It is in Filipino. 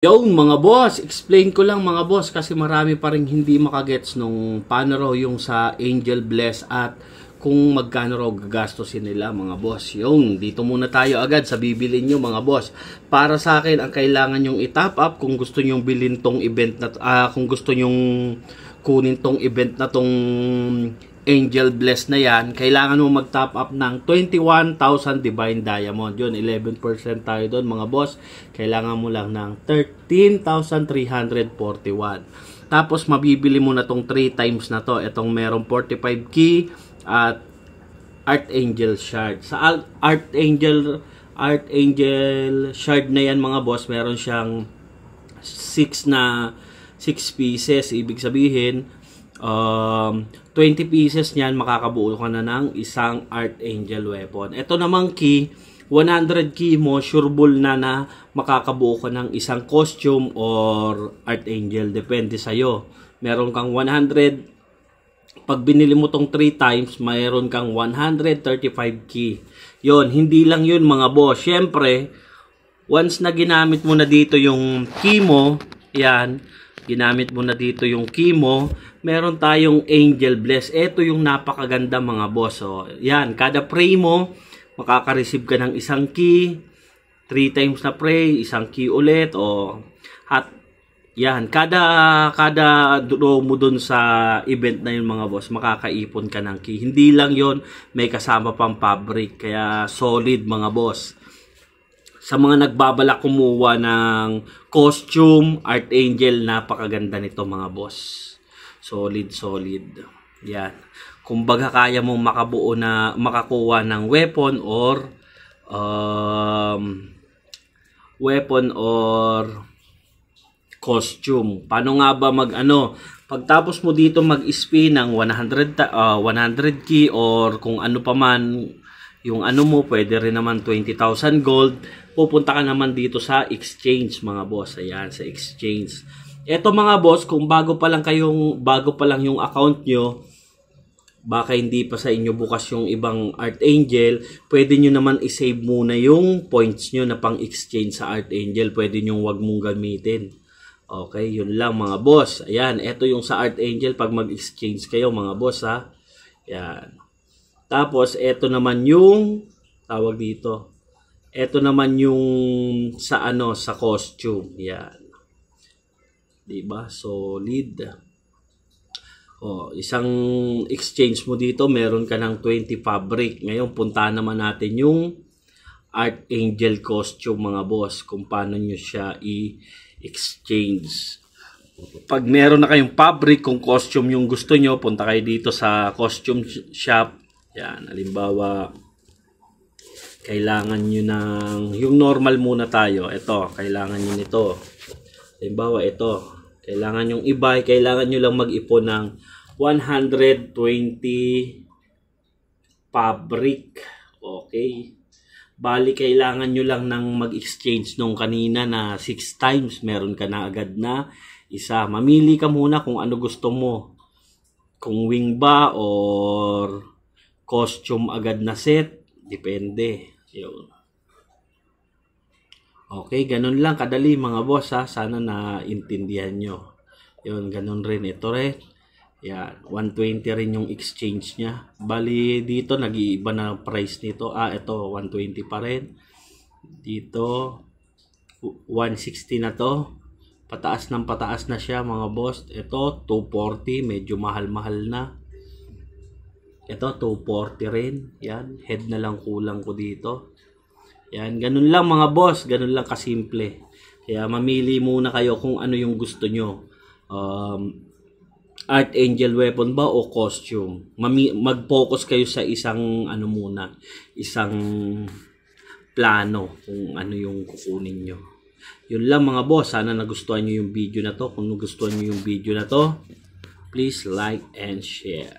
Yo mga boss, explain ko lang mga boss kasi marami pa rin hindi makagets nung paano raw yung sa Angel Bless at kung magkano raw gagastosin nila mga boss. Yung dito muna tayo agad sa bibili nyo mga boss. Para sa akin ang kailangan yung i-top up kung gusto nyo bilhin tong event na kung gusto nyo kunin tong event na tong Angel Bless na yan, kailangan mo mag-top up ng 21,000 Divine Diamond. Yun, 11% tayo doon mga boss. Kailangan mo lang ng 13,341. Tapos, mabibili mo na tong 3 times na to. Itong merong 45 key at Archangel Shard. Sa Archangel Shard na yan mga boss, meron siyang 6 pieces. Ibig sabihin, 20 pieces niyan, makakabuo ka na ng isang Archangel weapon. Ito namang key, 100 key mo, sureball na makakabuo ka ng isang costume or Archangel. Depende sa'yo. Meron kang 100. Pag binili mo tong 3 times, mayroon kang 135 key. Yon, hindi lang yun mga boss. Siyempre, once na ginamit mo na dito yung key mo, yan, ginamit mo na dito yung key mo, meron tayong Angel Bless. Ito yung napakaganda mga boss. So, yan, kada pray mo, makaka-receive ka ng isang key, 3 times na pray, isang key ulit, o yan, kada draw mo dun sa event na yun mga boss, makakaipon ka ng key. Hindi lang yon, may kasama pang fabric, kaya solid mga boss. Sa mga nagbabalak kumuha ng costume, Archangel, napakaganda nito mga boss. Solid. Yan. Kumbaga kaya mong makakuha ng weapon or costume. Paano nga ba pagtapos mo dito mag-spin ng 100 key or kung ano pa man yung mo, pwede rin naman 20,000 gold. Pupunta ka naman dito sa exchange mga boss. Ayan, sa exchange. Eto mga boss, kung bago pa lang yung account nyo, baka hindi pa sa inyo bukas yung ibang Archangel, pwede nyo naman isave muna yung points nyo na pang exchange sa Archangel. Pwede nyo wag mong gamitin. Okay, yun lang mga boss. Ayan, eto yung sa Archangel pag mag-exchange kayo mga boss ha. Ayan. Tapos, eto naman yung tawag dito. Eto naman yung sa sa costume. Yan. 'Di ba? Solid. Isang exchange mo dito, meron ka ng 20 fabric. Ngayon, puntahan naman natin yung Archangel costume mga boss, kung paano nyo siya i-exchange. Pag meron na kayong fabric, kung costume yung gusto nyo, punta kayo dito sa costume shop. Yan, halimbawa, kailangan nyo yung normal muna tayo. Ito, kailangan nyo nito. Halimbawa, ito. Kailangan yung i-buy, kailangan nyo lang mag-ipon ng 120 fabric. Okay. Bali, kailangan nyo lang ng mag-exchange nung kanina na 6 times. Meron ka na agad na isa. Mamili ka muna kung ano gusto mo. Kung wing ba or costume agad na set, depende. Yun. Okay, ganun lang kadali mga boss ha. Sana naintindihan nyo. Yun, ganun rin. Ito rin. Yan, 120 rin yung exchange niya. Bali dito, nag-iiba na price nito. Ito, 120 pa rin. Dito, 160 na to. Pataas na siya mga boss. Ito, 240. Medyo mahal-mahal na. Ito, 240 rin. Yan, head na lang kulang ko dito. Yan, ganun lang mga boss. Ganun lang kasimple. Kaya mamili muna kayo kung ano yung gusto nyo. Archangel weapon ba o costume? Mag-focus kayo sa isang isang plano kung ano yung kukunin nyo. Yun lang mga boss. Sana nagustuhan nyo yung video na to. Kung nagustuhan nyo yung video na to, please like and share.